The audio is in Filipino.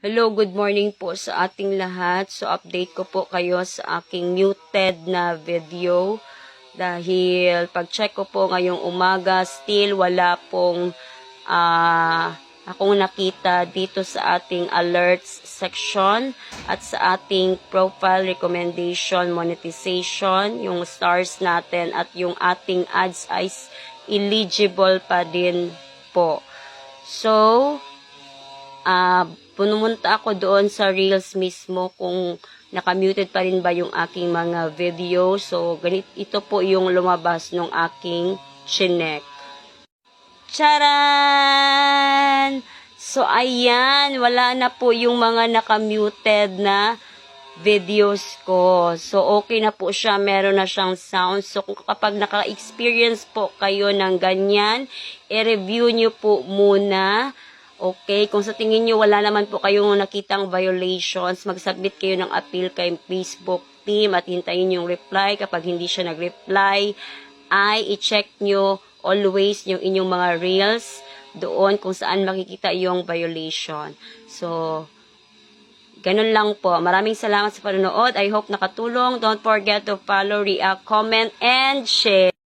Hello, good morning po sa ating lahat. So, update ko po kayo sa aking muted na video. Dahil pag-check ko po ngayong umaga, still wala pong akong nakita dito sa ating alerts section at sa ating profile recommendation, monetization, yung stars natin at yung ating ads ay eligible pa din po. So, pumunta ako doon sa Reels mismo kung nakamuted pa rin ba yung aking mga video. So, ito po yung lumabas ng aking chinek. Charan! So, ayan, wala na po yung mga nakamuted na videos ko. So, okay na po siya. Meron na siyang sound. So, kapag naka-experience po kayo ng ganyan, i-review nyo po muna. Okay, kung sa tingin nyo wala naman po kayong nakitang violations, mag-submit kayo ng appeal kay Facebook team at hintayin yung reply. Kapag hindi siya nag-reply, ay i-check nyo always yung inyong mga reels doon kung saan makikita yung violation. So, ganun lang po. Maraming salamat sa panonood. I hope nakatulong. Don't forget to follow, react, comment, and share.